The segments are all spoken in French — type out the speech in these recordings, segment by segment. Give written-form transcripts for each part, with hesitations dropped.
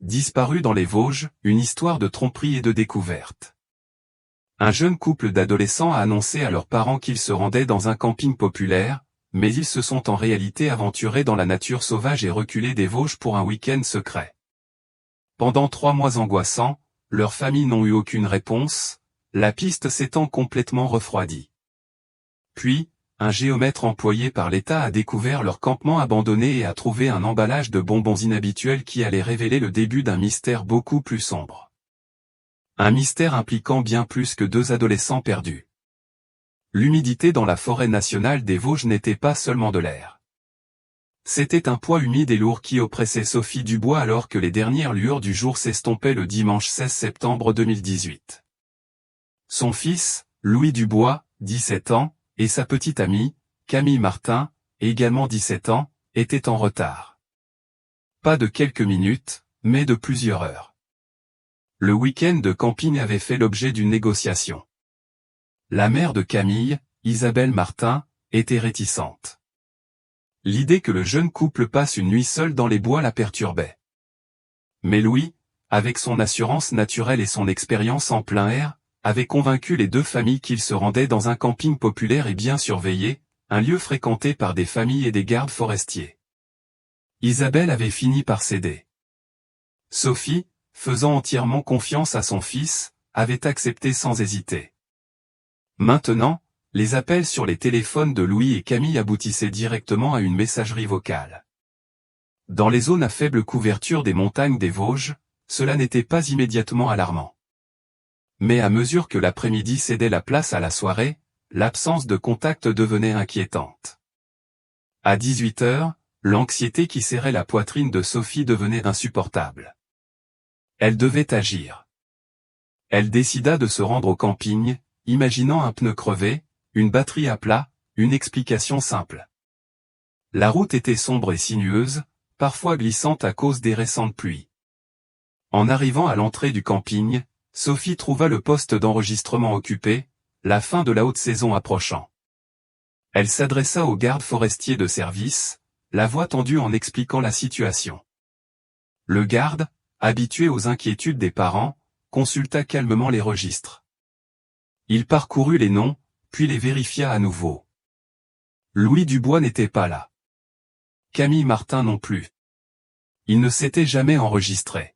Disparu dans les Vosges, une histoire de tromperie et de découverte. Un jeune couple d'adolescents a annoncé à leurs parents qu'ils se rendaient dans un camping populaire, mais ils se sont en réalité aventurés dans la nature sauvage et reculée des Vosges pour un week-end secret. Pendant 3 mois angoissants, leurs familles n'ont eu aucune réponse, la piste s'étant complètement refroidie. Puis, un géomètre employé par l'État a découvert leur campement abandonné et a trouvé un emballage de bonbons inhabituels qui allait révéler le début d'un mystère beaucoup plus sombre. Un mystère impliquant bien plus que 2 adolescents perdus. L'humidité dans la forêt nationale des Vosges n'était pas seulement de l'air. C'était un poids humide et lourd qui oppressait Sophie Dubois alors que les dernières lueurs du jour s'estompaient le dimanche 16 septembre 2018. Son fils, Louis Dubois, 17 ans, et sa petite amie, Camille Martin, également 17 ans, étaient en retard. Pas de quelques minutes, mais de plusieurs heures. Le week-end de camping avait fait l'objet d'une négociation. La mère de Camille, Isabelle Martin, était réticente. L'idée que le jeune couple passe une nuit seul dans les bois la perturbait. Mais Louis, avec son assurance naturelle et son expérience en plein air, avait convaincu les 2 familles qu'ils se rendaient dans un camping populaire et bien surveillé, un lieu fréquenté par des familles et des gardes forestiers. Isabelle avait fini par céder. Sophie, faisant entièrement confiance à son fils, avait accepté sans hésiter. Maintenant, les appels sur les téléphones de Louis et Camille aboutissaient directement à une messagerie vocale. Dans les zones à faible couverture des montagnes des Vosges, cela n'était pas immédiatement alarmant. Mais à mesure que l'après-midi cédait la place à la soirée, l'absence de contact devenait inquiétante. À 18 h, l'anxiété qui serrait la poitrine de Sophie devenait insupportable. Elle devait agir. Elle décida de se rendre au camping, imaginant un pneu crevé, une batterie à plat, une explication simple. La route était sombre et sinueuse, parfois glissante à cause des récentes pluies. En arrivant à l'entrée du camping, Sophie trouva le poste d'enregistrement occupé, la fin de la haute saison approchant. Elle s'adressa au garde forestier de service, la voix tendue en expliquant la situation. Le garde, habitué aux inquiétudes des parents, consulta calmement les registres. Il parcourut les noms, puis les vérifia à nouveau. Louis Dubois n'était pas là. Camille Martin non plus. Il ne s'était jamais enregistré.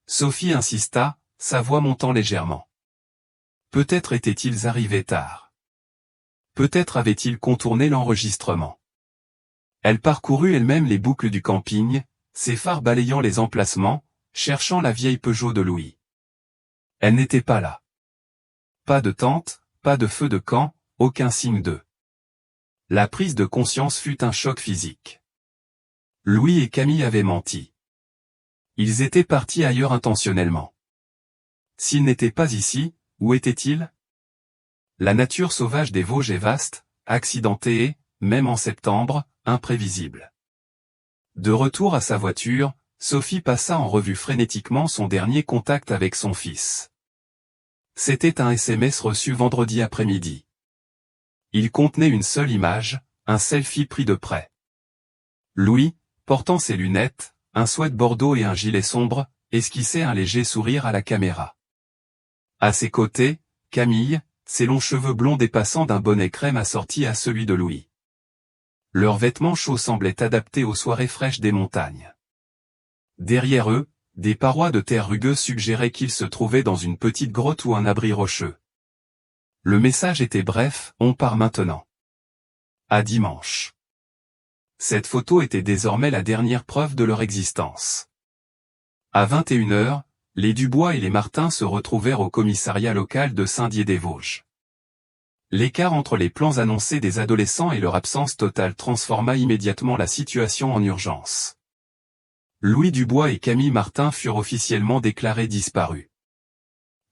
Sophie insista, sa voix montant légèrement. Peut-être étaient-ils arrivés tard. Peut-être avaient-ils contourné l'enregistrement. Elle parcourut elle-même les boucles du camping, ses phares balayant les emplacements, cherchant la vieille Peugeot de Louis. Elle n'était pas là. Pas de tente, pas de feu de camp, aucun signe d'eux. La prise de conscience fut un choc physique. Louis et Camille avaient menti. Ils étaient partis ailleurs intentionnellement. S'ils n'étaient pas ici, où étaient-ils? La nature sauvage des Vosges est vaste, accidentée et, même en septembre, imprévisible. De retour à sa voiture, Sophie passa en revue frénétiquement son dernier contact avec son fils. C'était un SMS reçu vendredi après-midi. Il contenait une seule image, un selfie pris de près. Louis, portant ses lunettes, un sweat bordeaux et un gilet sombre, esquissait un léger sourire à la caméra. À ses côtés, Camille, ses longs cheveux blonds dépassant d'un bonnet crème assorti à celui de Louis. Leurs vêtements chauds semblaient adaptés aux soirées fraîches des montagnes. Derrière eux, des parois de terre rugueuse suggéraient qu'ils se trouvaient dans une petite grotte ou un abri rocheux. Le message était bref, on part maintenant. À dimanche. Cette photo était désormais la dernière preuve de leur existence. À 21 h, les Dubois et les Martin se retrouvèrent au commissariat local de Saint-Dié-des-Vosges. L'écart entre les plans annoncés des adolescents et leur absence totale transforma immédiatement la situation en urgence. Louis Dubois et Camille Martin furent officiellement déclarés disparus.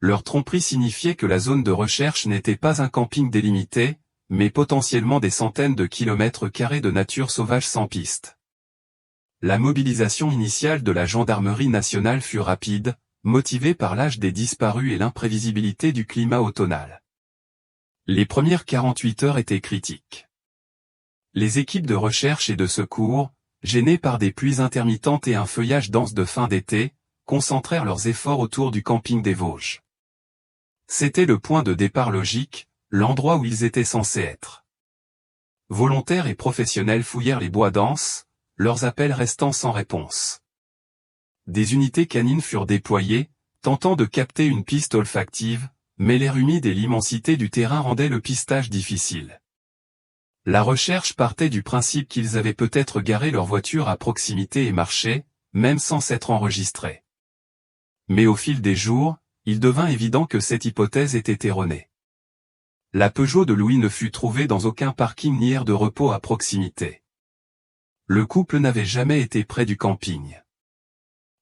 Leur tromperie signifiait que la zone de recherche n'était pas un camping délimité, mais potentiellement des centaines de kilomètres carrés de nature sauvage sans piste. La mobilisation initiale de la gendarmerie nationale fut rapide, motivée par l'âge des disparus et l'imprévisibilité du climat automnal. Les premières 48 heures étaient critiques. Les équipes de recherche et de secours, gênés par des pluies intermittentes et un feuillage dense de fin d'été, concentrèrent leurs efforts autour du camping des Vosges. C'était le point de départ logique, l'endroit où ils étaient censés être. Volontaires et professionnels fouillèrent les bois denses, leurs appels restant sans réponse. Des unités canines furent déployées, tentant de capter une piste olfactive, mais l'air humide et l'immensité du terrain rendaient le pistage difficile. La recherche partait du principe qu'ils avaient peut-être garé leur voiture à proximité et marché, même sans s'être enregistrés. Mais au fil des jours, il devint évident que cette hypothèse était erronée. La Peugeot de Louis ne fut trouvée dans aucun parking ni aire de repos à proximité. Le couple n'avait jamais été près du camping.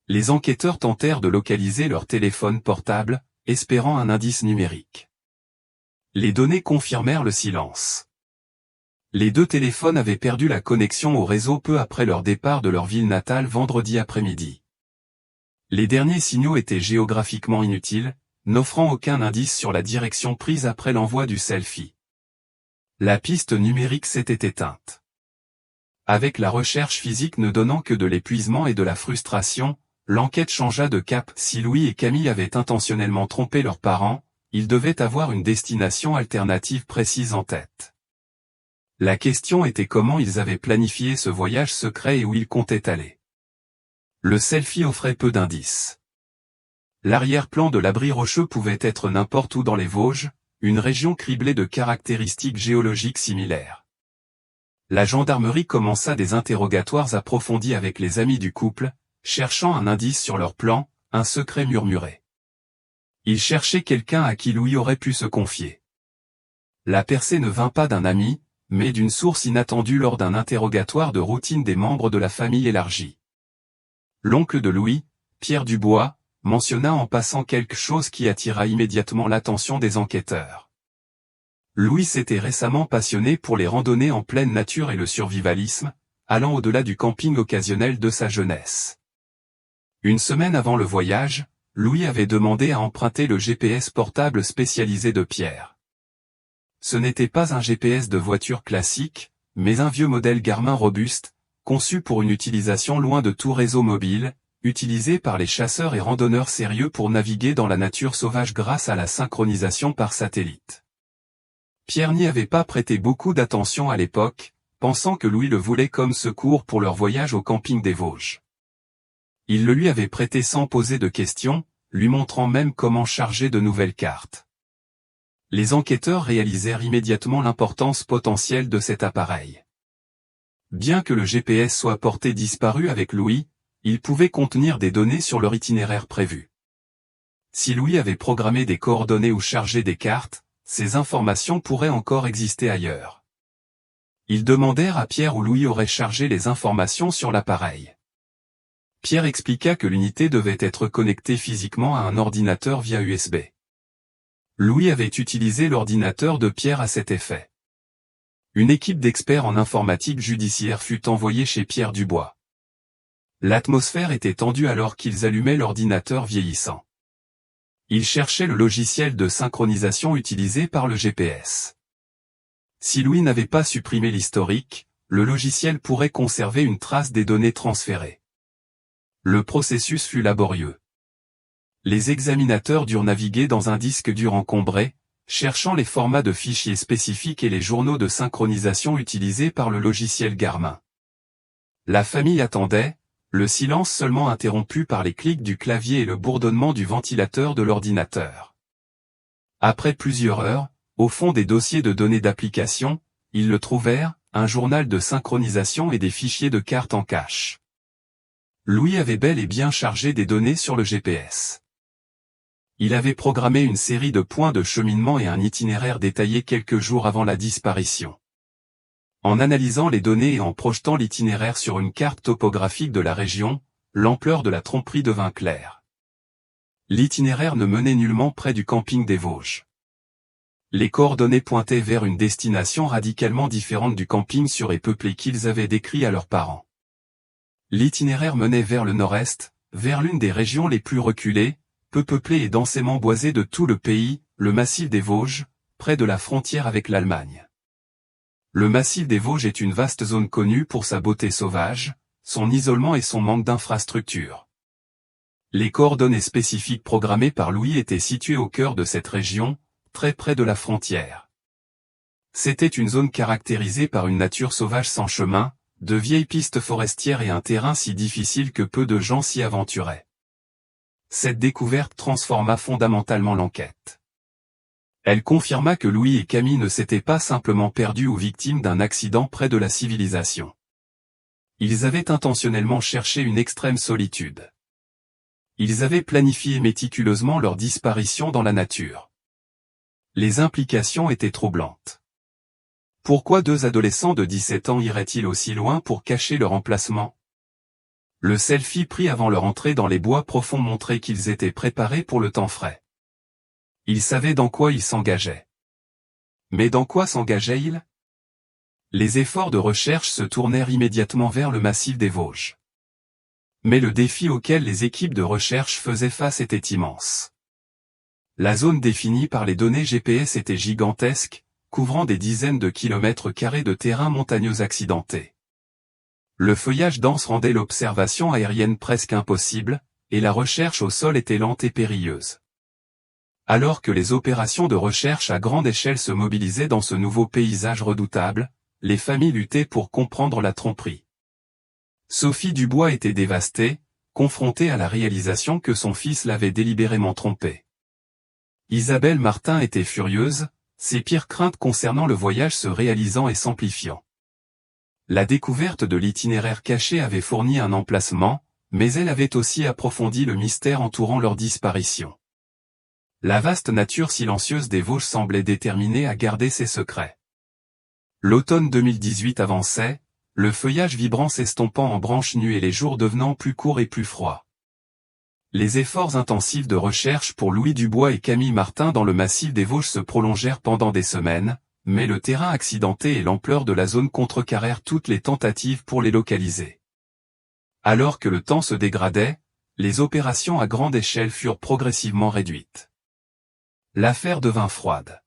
Les enquêteurs tentèrent de localiser leur téléphone portable, espérant un indice numérique. Les données confirmèrent le silence. Les deux téléphones avaient perdu la connexion au réseau peu après leur départ de leur ville natale vendredi après-midi. Les derniers signaux étaient géographiquement inutiles, n'offrant aucun indice sur la direction prise après l'envoi du selfie. La piste numérique s'était éteinte. Avec la recherche physique ne donnant que de l'épuisement et de la frustration, l'enquête changea de cap. Si Louis et Camille avaient intentionnellement trompé leurs parents, ils devaient avoir une destination alternative précise en tête. La question était comment ils avaient planifié ce voyage secret et où ils comptaient aller. Le selfie offrait peu d'indices. L'arrière-plan de l'abri rocheux pouvait être n'importe où dans les Vosges, une région criblée de caractéristiques géologiques similaires. La gendarmerie commença des interrogatoires approfondis avec les amis du couple, cherchant un indice sur leur plan, un secret murmuré. Ils cherchaient quelqu'un à qui Louis aurait pu se confier. La percée ne vint pas d'un ami, mais d'une source inattendue lors d'un interrogatoire de routine des membres de la famille élargie. L'oncle de Louis, Pierre Dubois, mentionna en passant quelque chose qui attira immédiatement l'attention des enquêteurs. Louis s'était récemment passionné pour les randonnées en pleine nature et le survivalisme, allant au-delà du camping occasionnel de sa jeunesse. Une semaine avant le voyage, Louis avait demandé à emprunter le GPS portable spécialisé de Pierre. Ce n'était pas un GPS de voiture classique, mais un vieux modèle Garmin robuste, conçu pour une utilisation loin de tout réseau mobile, utilisé par les chasseurs et randonneurs sérieux pour naviguer dans la nature sauvage grâce à la synchronisation par satellite. Pierre n'y avait pas prêté beaucoup d'attention à l'époque, pensant que Louis le voulait comme secours pour leur voyage au camping des Vosges. Il le lui avait prêté sans poser de questions, lui montrant même comment charger de nouvelles cartes. Les enquêteurs réalisèrent immédiatement l'importance potentielle de cet appareil. Bien que le GPS soit porté disparu avec Louis, il pouvait contenir des données sur leur itinéraire prévu. Si Louis avait programmé des coordonnées ou chargé des cartes, ces informations pourraient encore exister ailleurs. Ils demandèrent à Pierre où Louis aurait chargé les informations sur l'appareil. Pierre expliqua que l'unité devait être connectée physiquement à un ordinateur via USB. Louis avait utilisé l'ordinateur de Pierre à cet effet. Une équipe d'experts en informatique judiciaire fut envoyée chez Pierre Dubois. L'atmosphère était tendue alors qu'ils allumaient l'ordinateur vieillissant. Ils cherchaient le logiciel de synchronisation utilisé par le GPS. Si Louis n'avait pas supprimé l'historique, le logiciel pourrait conserver une trace des données transférées. Le processus fut laborieux. Les examinateurs durent naviguer dans un disque dur encombré, cherchant les formats de fichiers spécifiques et les journaux de synchronisation utilisés par le logiciel Garmin. La famille attendait, le silence seulement interrompu par les clics du clavier et le bourdonnement du ventilateur de l'ordinateur. Après plusieurs heures, au fond des dossiers de données d'application, ils le trouvèrent, un journal de synchronisation et des fichiers de cartes en cache. Louis avait bel et bien chargé des données sur le GPS. Il avait programmé une série de points de cheminement et un itinéraire détaillé quelques jours avant la disparition. En analysant les données et en projetant l'itinéraire sur une carte topographique de la région, l'ampleur de la tromperie devint claire. L'itinéraire ne menait nullement près du camping des Vosges. Les coordonnées pointaient vers une destination radicalement différente du camping sûr et peuplé qu'ils avaient décrit à leurs parents. L'itinéraire menait vers le nord-est, vers l'une des régions les plus reculées, peu peuplée et densément boisée de tout le pays, le massif des Vosges, près de la frontière avec l'Allemagne. Le massif des Vosges est une vaste zone connue pour sa beauté sauvage, son isolement et son manque d'infrastructures. Les coordonnées spécifiques programmées par Louis étaient situées au cœur de cette région, très près de la frontière. C'était une zone caractérisée par une nature sauvage sans chemin, de vieilles pistes forestières et un terrain si difficile que peu de gens s'y aventuraient. Cette découverte transforma fondamentalement l'enquête. Elle confirma que Louis et Camille ne s'étaient pas simplement perdus ou victimes d'un accident près de la civilisation. Ils avaient intentionnellement cherché une extrême solitude. Ils avaient planifié méticuleusement leur disparition dans la nature. Les implications étaient troublantes. Pourquoi deux adolescents de 17 ans iraient-ils aussi loin pour cacher leur emplacement? Le selfie pris avant leur entrée dans les bois profonds montrait qu'ils étaient préparés pour le temps frais. Ils savaient dans quoi ils s'engageaient. Mais dans quoi s'engageaient-ils? Les efforts de recherche se tournèrent immédiatement vers le massif des Vosges. Mais le défi auquel les équipes de recherche faisaient face était immense. La zone définie par les données GPS était gigantesque, couvrant des dizaines de kilomètres carrés de terrain montagneux accidenté. Le feuillage dense rendait l'observation aérienne presque impossible, et la recherche au sol était lente et périlleuse. Alors que les opérations de recherche à grande échelle se mobilisaient dans ce nouveau paysage redoutable, les familles luttaient pour comprendre la tromperie. Sophie Dubois était dévastée, confrontée à la réalisation que son fils l'avait délibérément trompée. Isabelle Martin était furieuse, ses pires craintes concernant le voyage se réalisant et s'amplifiant. La découverte de l'itinéraire caché avait fourni un emplacement, mais elle avait aussi approfondi le mystère entourant leur disparition. La vaste nature silencieuse des Vosges semblait déterminée à garder ses secrets. L'automne 2018 avançait, le feuillage vibrant s'estompant en branches nues et les jours devenant plus courts et plus froids. Les efforts intensifs de recherche pour Louis Dubois et Camille Martin dans le massif des Vosges se prolongèrent pendant des semaines, mais le terrain accidenté et l'ampleur de la zone contrecarrèrent toutes les tentatives pour les localiser. Alors que le temps se dégradait, les opérations à grande échelle furent progressivement réduites. L'affaire devint froide.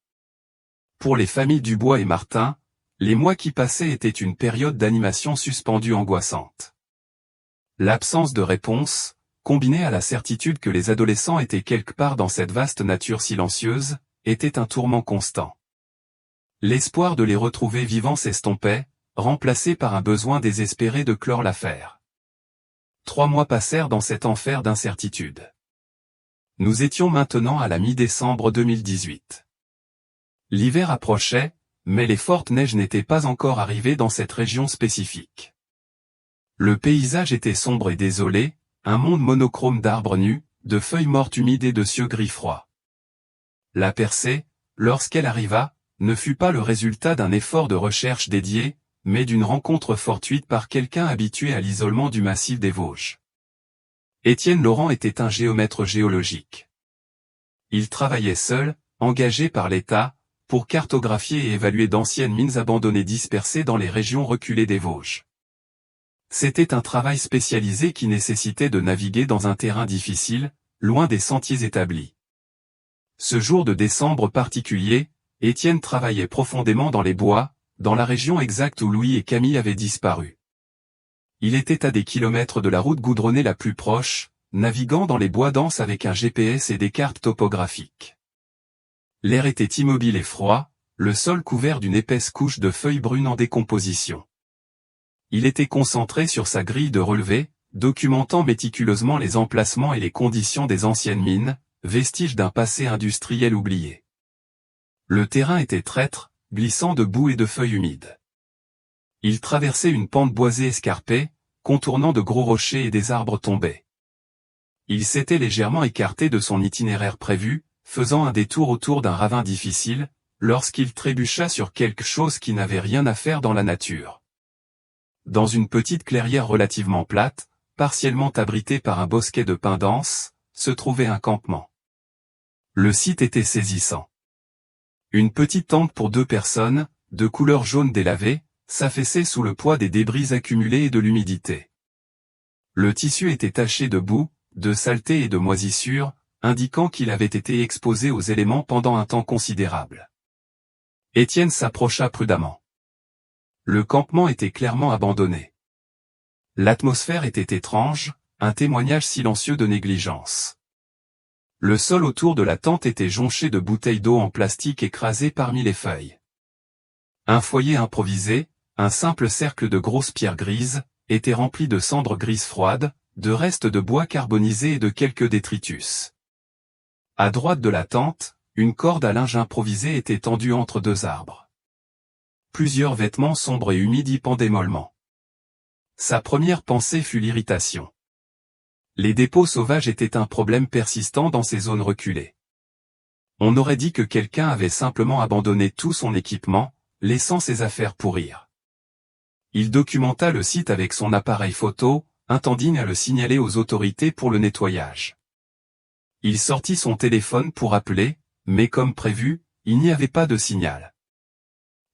Pour les familles Dubois et Martin, les mois qui passaient étaient une période d'animation suspendue angoissante. L'absence de réponse, combinée à la certitude que les adolescents étaient quelque part dans cette vaste nature silencieuse, était un tourment constant. L'espoir de les retrouver vivants s'estompait, remplacé par un besoin désespéré de clore l'affaire. 3 mois passèrent dans cet enfer d'incertitude. Nous étions maintenant à la mi-décembre 2018. L'hiver approchait, mais les fortes neiges n'étaient pas encore arrivées dans cette région spécifique. Le paysage était sombre et désolé, un monde monochrome d'arbres nus, de feuilles mortes humides et de cieux gris froids. La percée, lorsqu'elle arriva, ne fut pas le résultat d'un effort de recherche dédié, mais d'une rencontre fortuite par quelqu'un habitué à l'isolement du massif des Vosges. Étienne Laurent était un géomètre géologique. Il travaillait seul, engagé par l'État, pour cartographier et évaluer d'anciennes mines abandonnées dispersées dans les régions reculées des Vosges. C'était un travail spécialisé qui nécessitait de naviguer dans un terrain difficile, loin des sentiers établis. Ce jour de décembre particulier, Étienne travaillait profondément dans les bois, dans la région exacte où Louis et Camille avaient disparu. Il était à des kilomètres de la route goudronnée la plus proche, naviguant dans les bois denses avec un GPS et des cartes topographiques. L'air était immobile et froid, le sol couvert d'une épaisse couche de feuilles brunes en décomposition. Il était concentré sur sa grille de relevé, documentant méticuleusement les emplacements et les conditions des anciennes mines, vestiges d'un passé industriel oublié. Le terrain était traître, glissant de boue et de feuilles humides. Il traversait une pente boisée escarpée, contournant de gros rochers et des arbres tombés. Il s'était légèrement écarté de son itinéraire prévu, faisant un détour autour d'un ravin difficile, lorsqu'il trébucha sur quelque chose qui n'avait rien à faire dans la nature. Dans une petite clairière relativement plate, partiellement abritée par un bosquet de pins denses, se trouvait un campement. Le site était saisissant. Une petite tente pour 2 personnes, de couleur jaune délavée, s'affaissait sous le poids des débris accumulés et de l'humidité. Le tissu était taché de boue, de saleté et de moisissure, indiquant qu'il avait été exposé aux éléments pendant un temps considérable. Étienne s'approcha prudemment. Le campement était clairement abandonné. L'atmosphère était étrange, un témoignage silencieux de négligence. Le sol autour de la tente était jonché de bouteilles d'eau en plastique écrasées parmi les feuilles. Un foyer improvisé, un simple cercle de grosses pierres grises, était rempli de cendres grises froides, de restes de bois carbonisé et de quelques détritus. À droite de la tente, une corde à linge improvisée était tendue entre deux arbres. Plusieurs vêtements sombres et humides y pendaient mollement. Sa première pensée fut l'irritation. Les dépôts sauvages étaient un problème persistant dans ces zones reculées. On aurait dit que quelqu'un avait simplement abandonné tout son équipement, laissant ses affaires pourrir. Il documenta le site avec son appareil photo, intendant à le signaler aux autorités pour le nettoyage. Il sortit son téléphone pour appeler, mais comme prévu, il n'y avait pas de signal.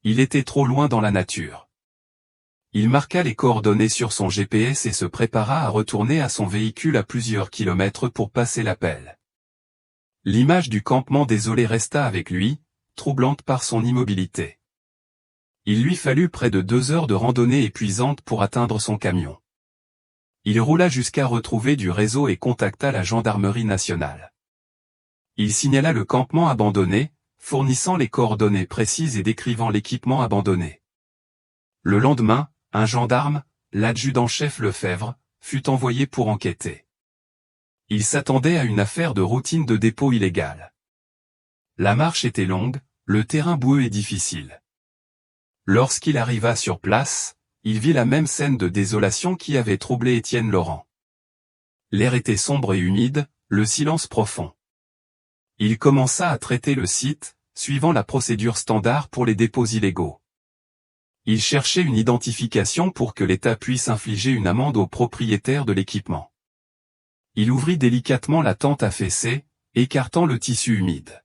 Il était trop loin dans la nature. Il marqua les coordonnées sur son GPS et se prépara à retourner à son véhicule à plusieurs kilomètres pour passer l'appel. L'image du campement désolé resta avec lui, troublante par son immobilité. Il lui fallut près de 2 heures de randonnée épuisante pour atteindre son camion. Il roula jusqu'à retrouver du réseau et contacta la gendarmerie nationale. Il signala le campement abandonné, fournissant les coordonnées précises et décrivant l'équipement abandonné. Le lendemain, un gendarme, l'adjudant-chef Lefebvre, fut envoyé pour enquêter. Il s'attendait à une affaire de routine de dépôt illégal. La marche était longue, le terrain boueux et difficile. Lorsqu'il arriva sur place, il vit la même scène de désolation qui avait troublé Étienne Laurent. L'air était sombre et humide, le silence profond. Il commença à traiter le site, suivant la procédure standard pour les dépôts illégaux. Il cherchait une identification pour que l'État puisse infliger une amende aux propriétaires de l'équipement. Il ouvrit délicatement la tente affaissée, écartant le tissu humide.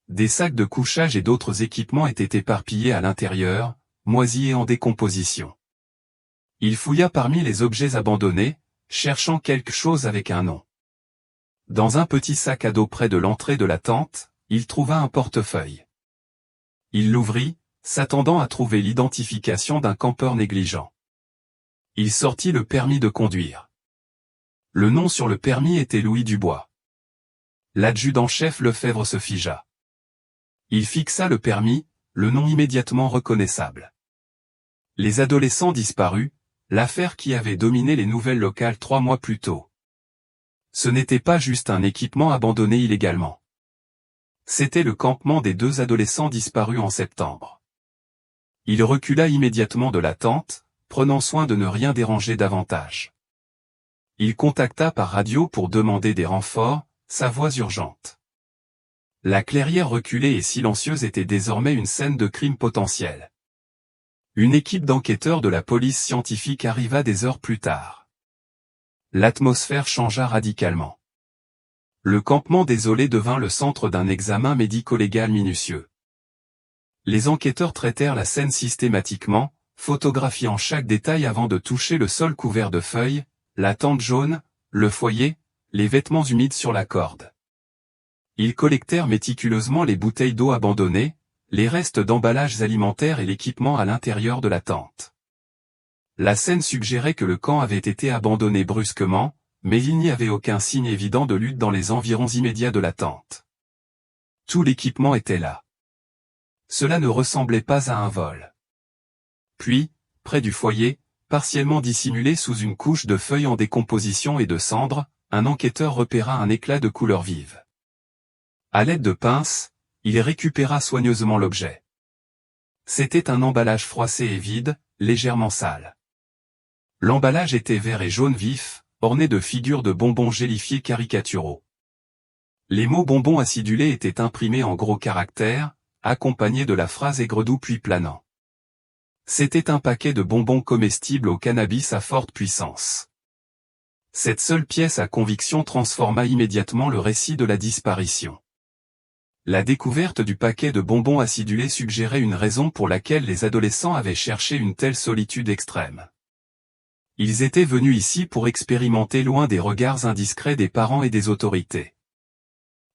Des sacs de couchage et d'autres équipements étaient éparpillés à l'intérieur, moisis et en décomposition. Il fouilla parmi les objets abandonnés, cherchant quelque chose avec un nom. Dans un petit sac à dos près de l'entrée de la tente, il trouva un portefeuille. Il l'ouvrit, s'attendant à trouver l'identification d'un campeur négligent. Il sortit le permis de conduire. Le nom sur le permis était Louis Dubois. L'adjudant-chef Lefebvre se figea. Il fixa le permis, le nom immédiatement reconnaissable. Les adolescents disparus, l'affaire qui avait dominé les nouvelles locales 3 mois plus tôt. Ce n'était pas juste un équipement abandonné illégalement. C'était le campement des 2 adolescents disparus en septembre. Il recula immédiatement de la tente, prenant soin de ne rien déranger davantage. Il contacta par radio pour demander des renforts, sa voix urgente. La clairière reculée et silencieuse était désormais une scène de crime potentiel. Une équipe d'enquêteurs de la police scientifique arriva des heures plus tard. L'atmosphère changea radicalement. Le campement désolé devint le centre d'un examen médico-légal minutieux. Les enquêteurs traitèrent la scène systématiquement, photographiant chaque détail avant de toucher le sol couvert de feuilles, la tente jaune, le foyer, les vêtements humides sur la corde. Ils collectèrent méticuleusement les bouteilles d'eau abandonnées, les restes d'emballages alimentaires et l'équipement à l'intérieur de la tente. La scène suggérait que le camp avait été abandonné brusquement, mais il n'y avait aucun signe évident de lutte dans les environs immédiats de la tente. Tout l'équipement était là. Cela ne ressemblait pas à un vol. Puis, près du foyer, partiellement dissimulé sous une couche de feuilles en décomposition et de cendres, un enquêteur repéra un éclat de couleur vive. À l'aide de pinces, il récupéra soigneusement l'objet. C'était un emballage froissé et vide, légèrement sale. L'emballage était vert et jaune vif, orné de figures de bonbons gélifiés caricaturaux. Les mots bonbons acidulés étaient imprimés en gros caractères, accompagnés de la phrase aigre-doux puis planant. C'était un paquet de bonbons comestibles au cannabis à forte puissance. Cette seule pièce à conviction transforma immédiatement le récit de la disparition. La découverte du paquet de bonbons acidulés suggérait une raison pour laquelle les adolescents avaient cherché une telle solitude extrême. Ils étaient venus ici pour expérimenter loin des regards indiscrets des parents et des autorités.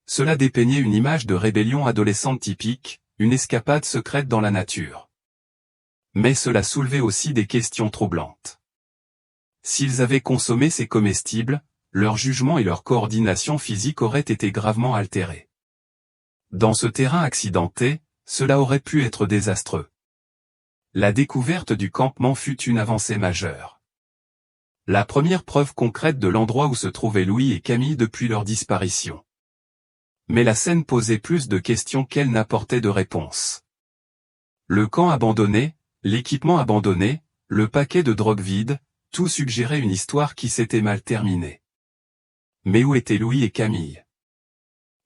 Cela dépeignait une image de rébellion adolescente typique, une escapade secrète dans la nature. Mais cela soulevait aussi des questions troublantes. S'ils avaient consommé ces comestibles, leur jugement et leur coordination physique auraient été gravement altérés. Dans ce terrain accidenté, cela aurait pu être désastreux. La découverte du campement fut une avancée majeure. La première preuve concrète de l'endroit où se trouvaient Louis et Camille depuis leur disparition. Mais la scène posait plus de questions qu'elle n'apportait de réponses. Le camp abandonné, l'équipement abandonné, le paquet de drogue vide, tout suggérait une histoire qui s'était mal terminée. Mais où étaient Louis et Camille?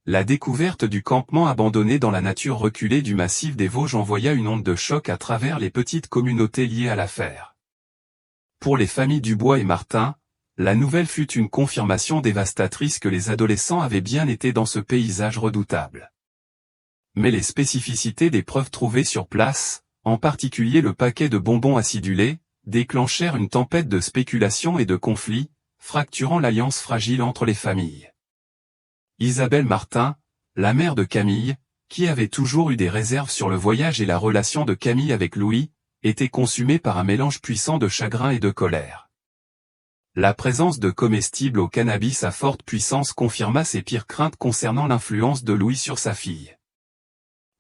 La découverte du campement abandonné dans la nature reculée du massif des Vosges envoya une onde de choc à travers les petites communautés liées à l'affaire. Pour les familles Dubois et Martin, la nouvelle fut une confirmation dévastatrice que les adolescents avaient bien été dans ce paysage redoutable. Mais les spécificités des preuves trouvées sur place, en particulier le paquet de bonbons acidulés, déclenchèrent une tempête de spéculations et de conflits, fracturant l'alliance fragile entre les familles. Isabelle Martin, la mère de Camille, qui avait toujours eu des réserves sur le voyage et la relation de Camille avec Louis, était consumée par un mélange puissant de chagrin et de colère. La présence de comestibles au cannabis à forte puissance confirma ses pires craintes concernant l'influence de Louis sur sa fille.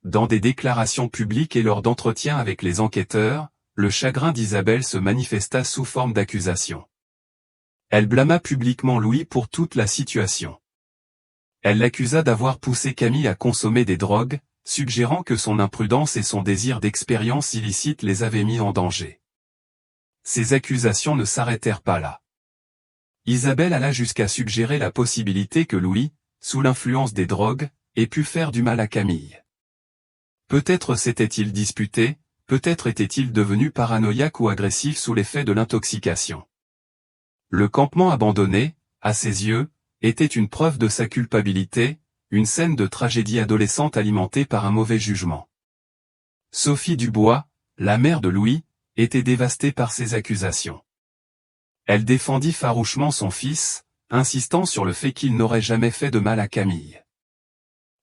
Dans des déclarations publiques et lors d'entretiens avec les enquêteurs, le chagrin d'Isabelle se manifesta sous forme d'accusation. Elle blâma publiquement Louis pour toute la situation. Elle l'accusa d'avoir poussé Camille à consommer des drogues, suggérant que son imprudence et son désir d'expérience illicite les avaient mis en danger. Ces accusations ne s'arrêtèrent pas là. Isabelle alla jusqu'à suggérer la possibilité que Louis, sous l'influence des drogues, ait pu faire du mal à Camille. Peut-être s'était-il disputé, peut-être était-il devenu paranoïaque ou agressif sous l'effet de l'intoxication. Le campement abandonné, à ses yeux, était une preuve de sa culpabilité, une scène de tragédie adolescente alimentée par un mauvais jugement. Sophie Dubois, la mère de Louis, était dévastée par ces accusations. Elle défendit farouchement son fils, insistant sur le fait qu'il n'aurait jamais fait de mal à Camille.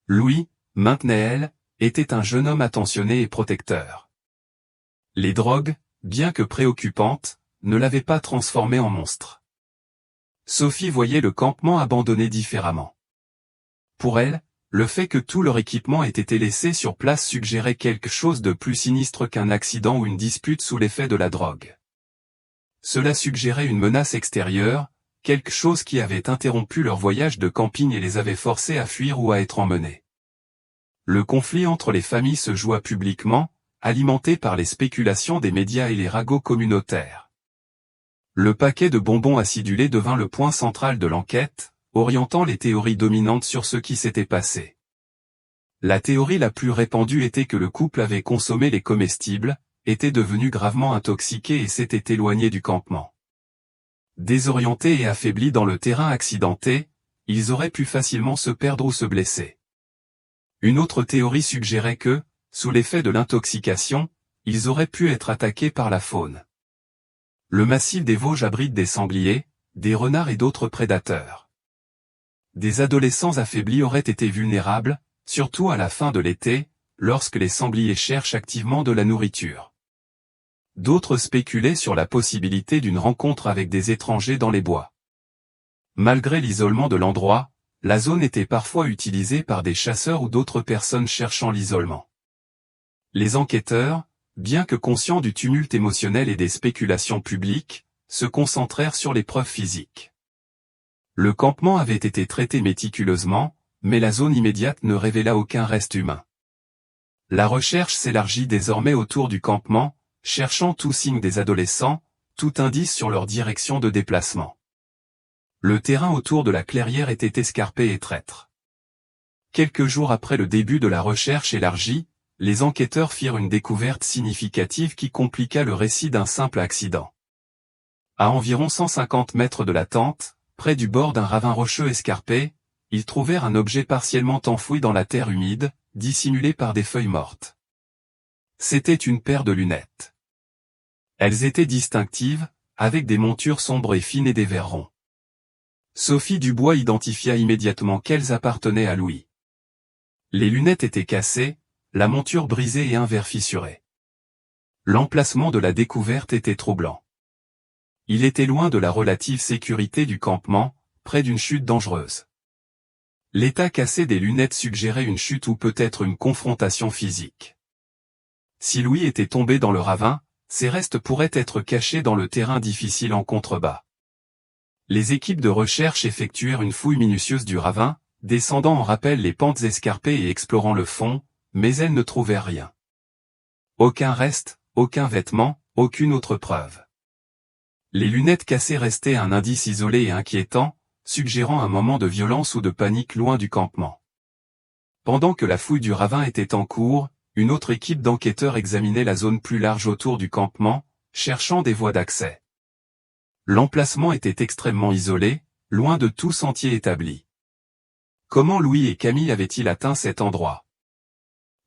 Louis, maintenait-elle, était un jeune homme attentionné et protecteur. Les drogues, bien que préoccupantes, ne l'avaient pas transformé en monstre. Sophie voyait le campement abandonné différemment. Pour elle, le fait que tout leur équipement ait été laissé sur place suggérait quelque chose de plus sinistre qu'un accident ou une dispute sous l'effet de la drogue. Cela suggérait une menace extérieure, quelque chose qui avait interrompu leur voyage de camping et les avait forcés à fuir ou à être emmenés. Le conflit entre les familles se joua publiquement, alimenté par les spéculations des médias et les ragots communautaires. Le paquet de bonbons acidulés devint le point central de l'enquête, orientant les théories dominantes sur ce qui s'était passé. La théorie la plus répandue était que le couple avait consommé les comestibles, était devenu gravement intoxiqué et s'était éloigné du campement. Désorientés et affaiblis dans le terrain accidenté, ils auraient pu facilement se perdre ou se blesser. Une autre théorie suggérait que, sous l'effet de l'intoxication, ils auraient pu être attaqués par la faune. Le massif des Vosges abrite des sangliers, des renards et d'autres prédateurs. Des adolescents affaiblis auraient été vulnérables, surtout à la fin de l'été, lorsque les sangliers cherchent activement de la nourriture. D'autres spéculaient sur la possibilité d'une rencontre avec des étrangers dans les bois. Malgré l'isolement de l'endroit, la zone était parfois utilisée par des chasseurs ou d'autres personnes cherchant l'isolement. Les enquêteurs, bien que conscients du tumulte émotionnel et des spéculations publiques, se concentrèrent sur les preuves physiques. Le campement avait été traité méticuleusement, mais la zone immédiate ne révéla aucun reste humain. La recherche s'élargit désormais autour du campement, cherchant tout signe des adolescents, tout indice sur leur direction de déplacement. Le terrain autour de la clairière était escarpé et traître. Quelques jours après le début de la recherche élargie, les enquêteurs firent une découverte significative qui compliqua le récit d'un simple accident. À environ 150 mètres de la tente, près du bord d'un ravin rocheux escarpé, ils trouvèrent un objet partiellement enfoui dans la terre humide, dissimulé par des feuilles mortes. C'était une paire de lunettes. Elles étaient distinctives, avec des montures sombres et fines et des verres ronds. Sophie Dubois identifia immédiatement qu'elles appartenaient à Louis. Les lunettes étaient cassées, la monture brisée et un verre fissuré. L'emplacement de la découverte était troublant. il était loin de la relative sécurité du campement, près d'une chute dangereuse. L'état cassé des lunettes suggérait une chute ou peut-être une confrontation physique. Si Louis était tombé dans le ravin, ses restes pourraient être cachés dans le terrain difficile en contrebas. Les équipes de recherche effectuèrent une fouille minutieuse du ravin, descendant en rappel les pentes escarpées et explorant le fond, mais elles ne trouvèrent rien. Aucun reste, aucun vêtement, aucune autre preuve. Les lunettes cassées restaient un indice isolé et inquiétant, suggérant un moment de violence ou de panique loin du campement. Pendant que la fouille du ravin était en cours, une autre équipe d'enquêteurs examinait la zone plus large autour du campement, cherchant des voies d'accès. L'emplacement était extrêmement isolé, loin de tout sentier établi. Comment Louis et Camille avaient-ils atteint cet endroit?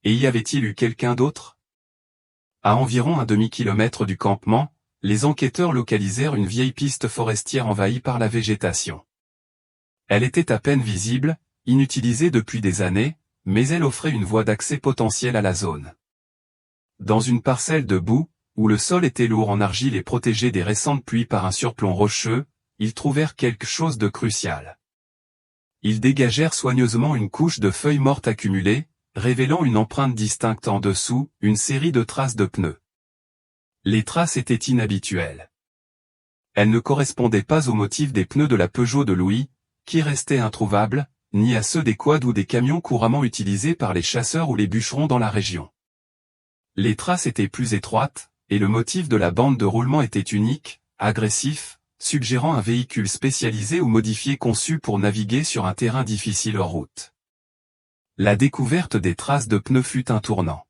Et y avait-il eu quelqu'un d'autre? À environ un demi-kilomètre du campement, les enquêteurs localisèrent une vieille piste forestière envahie par la végétation. Elle était à peine visible, inutilisée depuis des années, mais elle offrait une voie d'accès potentielle à la zone. Dans une parcelle de boue, où le sol était lourd en argile et protégé des récentes pluies par un surplomb rocheux, ils trouvèrent quelque chose de crucial. Ils dégagèrent soigneusement une couche de feuilles mortes accumulées, révélant une empreinte distincte en dessous, une série de traces de pneus. Les traces étaient inhabituelles. Elles ne correspondaient pas aux motifs des pneus de la Peugeot de Louis, qui restaient introuvables, ni à ceux des quads ou des camions couramment utilisés par les chasseurs ou les bûcherons dans la région. Les traces étaient plus étroites, et le motif de la bande de roulement était unique, agressif, suggérant un véhicule spécialisé ou modifié conçu pour naviguer sur un terrain difficile en route. La découverte des traces de pneus fut un tournant.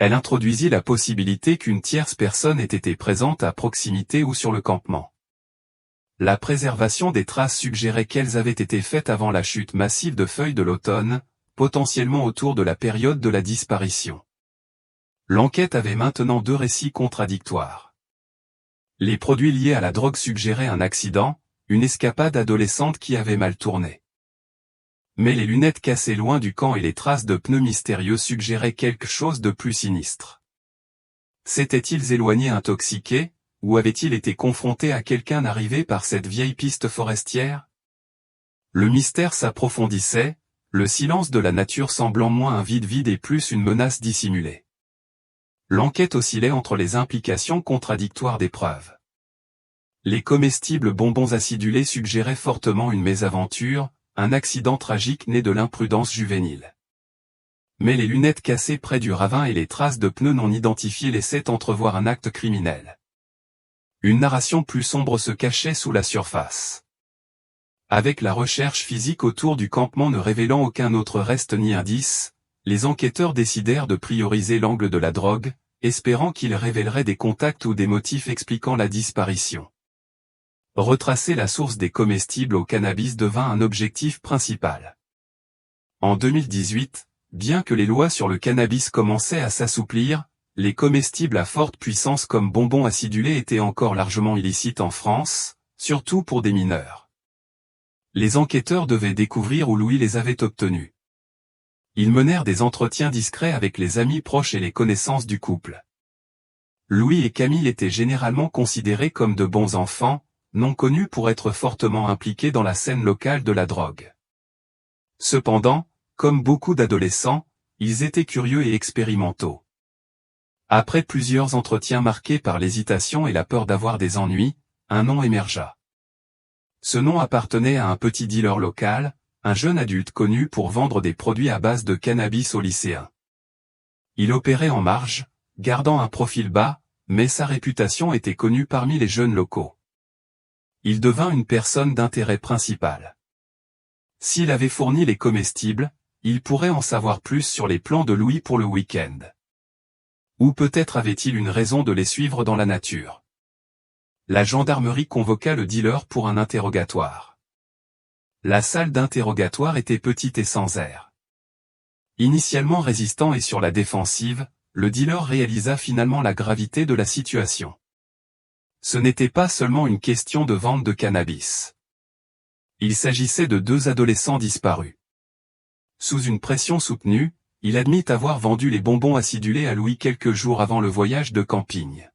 Elle introduisit la possibilité qu'une tierce personne ait été présente à proximité ou sur le campement. La préservation des traces suggérait qu'elles avaient été faites avant la chute massive de feuilles de l'automne, potentiellement autour de la période de la disparition. L'enquête avait maintenant deux récits contradictoires. Les produits liés à la drogue suggéraient un accident, une escapade adolescente qui avait mal tourné. Mais les lunettes cassées loin du camp et les traces de pneus mystérieux suggéraient quelque chose de plus sinistre. S'étaient-ils éloignés intoxiqués, ou avaient-ils été confrontés à quelqu'un arrivé par cette vieille piste forestière? Le mystère s'approfondissait, le silence de la nature semblant moins un vide et plus une menace dissimulée. L'enquête oscillait entre les implications contradictoires des preuves. Les comestibles bonbons acidulés suggéraient fortement une mésaventure, un accident tragique né de l'imprudence juvénile. Mais les lunettes cassées près du ravin et les traces de pneus non identifiés laissaient entrevoir un acte criminel. Une narration plus sombre se cachait sous la surface. Avec la recherche physique autour du campement ne révélant aucun autre reste ni indice, les enquêteurs décidèrent de prioriser l'angle de la drogue, espérant qu'il révélerait des contacts ou des motifs expliquant la disparition. Retracer la source des comestibles au cannabis devint un objectif principal. En 2018, bien que les lois sur le cannabis commençaient à s'assouplir, les comestibles à forte puissance comme bonbons acidulés étaient encore largement illicites en France, surtout pour des mineurs. Les enquêteurs devaient découvrir où Louis les avait obtenus. Ils menèrent des entretiens discrets avec les amis proches et les connaissances du couple. Louis et Camille étaient généralement considérés comme de bons enfants, non connus pour être fortement impliqués dans la scène locale de la drogue. Cependant, comme beaucoup d'adolescents, ils étaient curieux et expérimentaux. Après plusieurs entretiens marqués par l'hésitation et la peur d'avoir des ennuis, un nom émergea. Ce nom appartenait à un petit dealer local, un jeune adulte connu pour vendre des produits à base de cannabis aux lycéens. Il opérait en marge, gardant un profil bas, mais sa réputation était connue parmi les jeunes locaux. Il devint une personne d'intérêt principal. S'il avait fourni les comestibles, il pourrait en savoir plus sur les plans de Louis pour le week-end. Ou peut-être avait-il une raison de les suivre dans la nature. La gendarmerie convoqua le dealer pour un interrogatoire. La salle d'interrogatoire était petite et sans air. Initialement résistant et sur la défensive, le dealer réalisa finalement la gravité de la situation. Ce n'était pas seulement une question de vente de cannabis. Il s'agissait de deux adolescents disparus. Sous une pression soutenue, il admit avoir vendu les bonbons acidulés à Louis quelques jours avant le voyage de camping.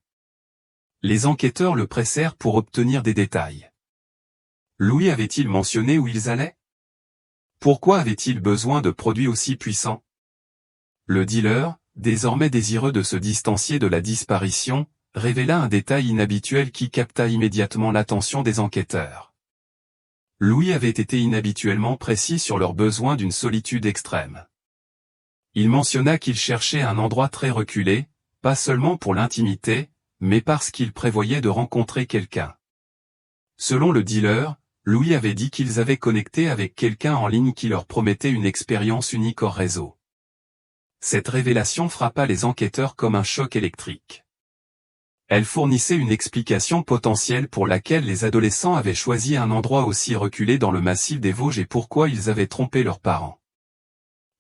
Les enquêteurs le pressèrent pour obtenir des détails. Louis avait-il mentionné où ils allaient? Pourquoi avait-il besoin de produits aussi puissants? Le dealer, désormais désireux de se distancier de la disparition, révéla un détail inhabituel qui capta immédiatement l'attention des enquêteurs. Louis avait été inhabituellement précis sur leur besoin d'une solitude extrême. Il mentionna qu'il cherchait un endroit très reculé, pas seulement pour l'intimité, mais parce qu'il prévoyait de rencontrer quelqu'un. Selon le dealer, Louis avait dit qu'ils avaient connecté avec quelqu'un en ligne qui leur promettait une expérience unique hors réseau. Cette révélation frappa les enquêteurs comme un choc électrique. Elle fournissait une explication potentielle pour laquelle les adolescents avaient choisi un endroit aussi reculé dans le massif des Vosges et pourquoi ils avaient trompé leurs parents.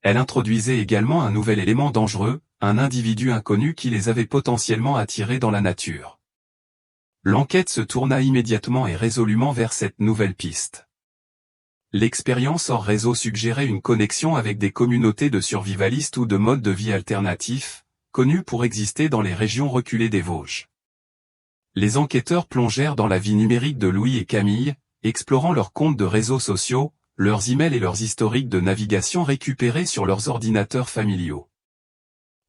Elle introduisait également un nouvel élément dangereux, un individu inconnu qui les avait potentiellement attirés dans la nature. L'enquête se tourna immédiatement et résolument vers cette nouvelle piste. L'expérience hors réseau suggérait une connexion avec des communautés de survivalistes ou de modes de vie alternatifs, connus pour exister dans les régions reculées des Vosges. Les enquêteurs plongèrent dans la vie numérique de Louis et Camille, explorant leurs comptes de réseaux sociaux, leurs emails et leurs historiques de navigation récupérés sur leurs ordinateurs familiaux.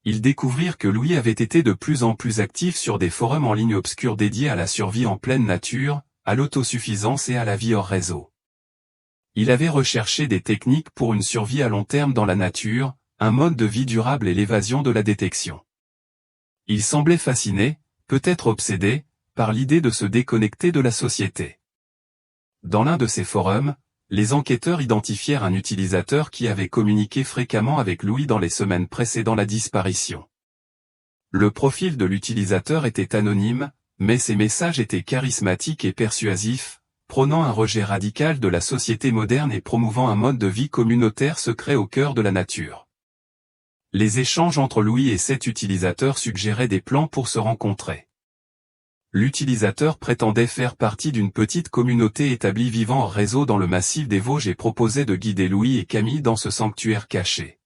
Ils découvrirent que Louis avait été de plus en plus actif sur des forums en ligne obscurs dédiés à la survie en pleine nature, à l'autosuffisance et à la vie hors réseau. Il avait recherché des techniques pour une survie à long terme dans la nature, un mode de vie durable et l'évasion de la détection. Il semblait fasciné, peut-être obsédé, par l'idée de se déconnecter de la société. Dans l'un de ces forums, les enquêteurs identifièrent un utilisateur qui avait communiqué fréquemment avec Louis dans les semaines précédant la disparition. Le profil de l'utilisateur était anonyme, mais ses messages étaient charismatiques et persuasifs, prônant un rejet radical de la société moderne et promouvant un mode de vie communautaire secret au cœur de la nature. Les échanges entre Louis et cet utilisateur suggéraient des plans pour se rencontrer. L'utilisateur prétendait faire partie d'une petite communauté établie vivant en réseau dans le massif des Vosges et proposait de guider Louis et Camille dans ce sanctuaire caché.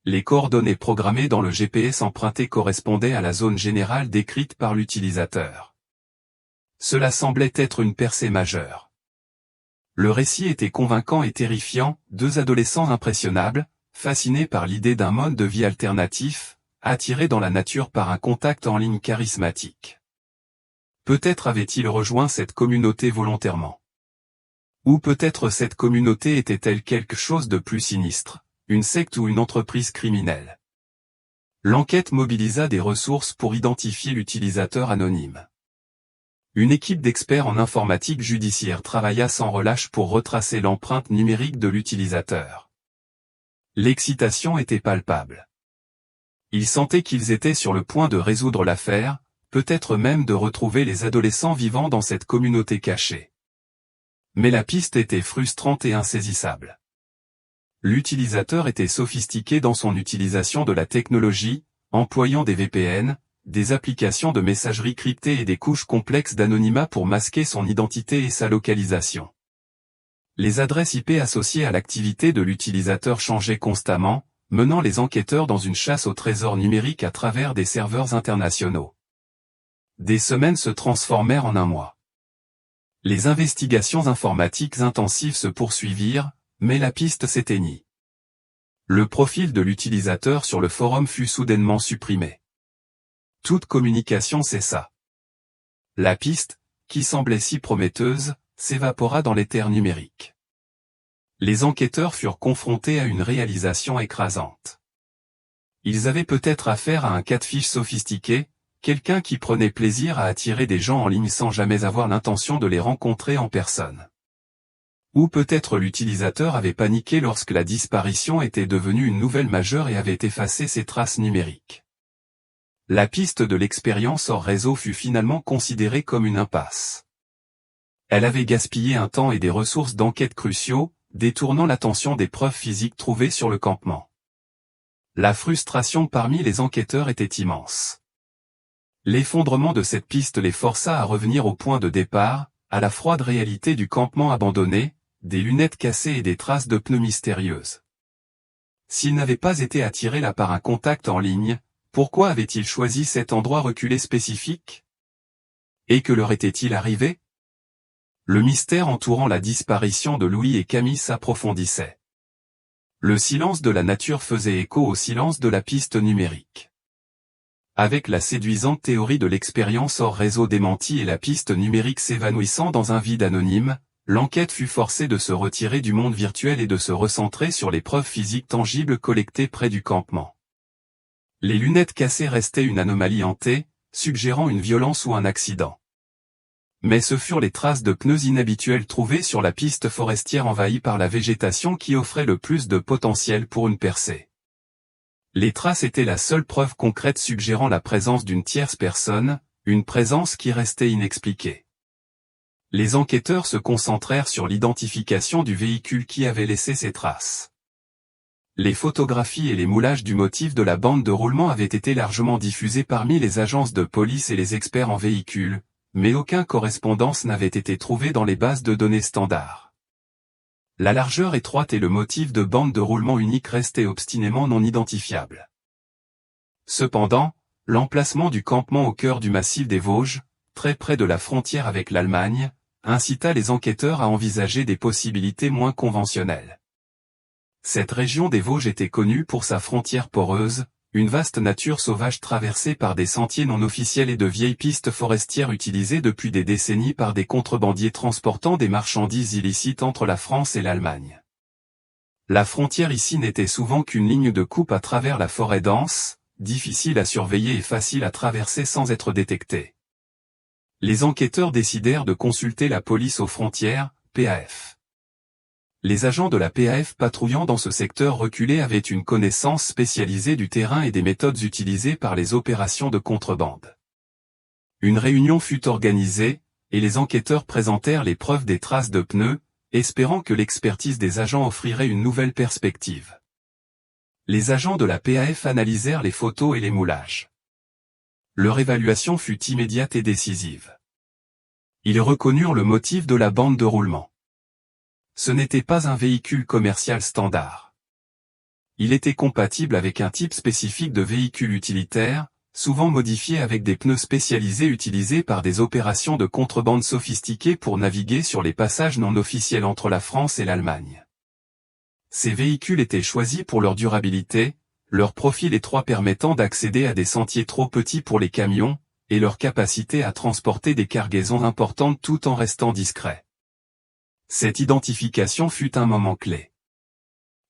Les coordonnées programmées dans le GPS emprunté correspondaient à la zone générale décrite par l'utilisateur. Cela semblait être une percée majeure. Le récit était convaincant et terrifiant, deux adolescents impressionnables, fascinés par l'idée d'un mode de vie alternatif, attirés dans la nature par un contact en ligne charismatique. Peut-être avait-il rejoint cette communauté volontairement. Ou peut-être cette communauté était-elle quelque chose de plus sinistre, une secte ou une entreprise criminelle. L'enquête mobilisa des ressources pour identifier l'utilisateur anonyme. Une équipe d'experts en informatique judiciaire travailla sans relâche pour retracer l'empreinte numérique de l'utilisateur. L'excitation était palpable. Ils sentaient qu'ils étaient sur le point de résoudre l'affaire, peut-être même de retrouver les adolescents vivant dans cette communauté cachée. Mais la piste était frustrante et insaisissable. L'utilisateur était sophistiqué dans son utilisation de la technologie, employant des VPN, des applications de messagerie cryptée et des couches complexes d'anonymat pour masquer son identité et sa localisation. Les adresses IP associées à l'activité de l'utilisateur changeaient constamment, menant les enquêteurs dans une chasse au trésor numérique à travers des serveurs internationaux. Des semaines se transformèrent en un mois. Les investigations informatiques intensives se poursuivirent, mais la piste s'éteignit. Le profil de l'utilisateur sur le forum fut soudainement supprimé. Toute communication cessa. La piste, qui semblait si prometteuse, s'évapora dans l'éther numérique. Les enquêteurs furent confrontés à une réalisation écrasante. Ils avaient peut-être affaire à un cas de fiche sophistiqué, quelqu'un qui prenait plaisir à attirer des gens en ligne sans jamais avoir l'intention de les rencontrer en personne. Ou peut-être l'utilisateur avait paniqué lorsque la disparition était devenue une nouvelle majeure et avait effacé ses traces numériques. La piste de l'expérience hors réseau fut finalement considérée comme une impasse. Elle avait gaspillé un temps et des ressources d'enquête cruciaux, détournant l'attention des preuves physiques trouvées sur le campement. La frustration parmi les enquêteurs était immense. L'effondrement de cette piste les força à revenir au point de départ, à la froide réalité du campement abandonné, des lunettes cassées et des traces de pneus mystérieuses. S'ils n'avaient pas été attirés là par un contact en ligne, pourquoi avaient-ils choisi cet endroit reculé spécifique? Et que leur était-il arrivé? Le mystère entourant la disparition de Louis et Camille s'approfondissait. Le silence de la nature faisait écho au silence de la piste numérique. Avec la séduisante théorie de l'expérience hors réseau démentie et la piste numérique s'évanouissant dans un vide anonyme, l'enquête fut forcée de se retirer du monde virtuel et de se recentrer sur les preuves physiques tangibles collectées près du campement. Les lunettes cassées restaient une anomalie hantée, suggérant une violence ou un accident. Mais ce furent les traces de pneus inhabituels trouvées sur la piste forestière envahie par la végétation qui offraient le plus de potentiel pour une percée. Les traces étaient la seule preuve concrète suggérant la présence d'une tierce personne, une présence qui restait inexpliquée. Les enquêteurs se concentrèrent sur l'identification du véhicule qui avait laissé ces traces. Les photographies et les moulages du motif de la bande de roulement avaient été largement diffusés parmi les agences de police et les experts en véhicules, mais aucune correspondance n'avait été trouvée dans les bases de données standards. La largeur étroite et le motif de bande de roulement unique restaient obstinément non identifiables. Cependant, l'emplacement du campement au cœur du massif des Vosges, très près de la frontière avec l'Allemagne, incita les enquêteurs à envisager des possibilités moins conventionnelles. Cette région des Vosges était connue pour sa frontière poreuse, une vaste nature sauvage traversée par des sentiers non officiels et de vieilles pistes forestières utilisées depuis des décennies par des contrebandiers transportant des marchandises illicites entre la France et l'Allemagne. La frontière ici n'était souvent qu'une ligne de coupe à travers la forêt dense, difficile à surveiller et facile à traverser sans être détecté. Les enquêteurs décidèrent de consulter la police aux frontières, PAF. Les agents de la PAF patrouillant dans ce secteur reculé avaient une connaissance spécialisée du terrain et des méthodes utilisées par les opérations de contrebande. Une réunion fut organisée, et les enquêteurs présentèrent les preuves des traces de pneus, espérant que l'expertise des agents offrirait une nouvelle perspective. Les agents de la PAF analysèrent les photos et les moulages. Leur évaluation fut immédiate et décisive. Ils reconnurent le motif de la bande de roulement. Ce n'était pas un véhicule commercial standard. Il était compatible avec un type spécifique de véhicule utilitaire, souvent modifié avec des pneus spécialisés utilisés par des opérations de contrebande sophistiquées pour naviguer sur les passages non officiels entre la France et l'Allemagne. Ces véhicules étaient choisis pour leur durabilité, leur profil étroit permettant d'accéder à des sentiers trop petits pour les camions, et leur capacité à transporter des cargaisons importantes tout en restant discrets. Cette identification fut un moment clé.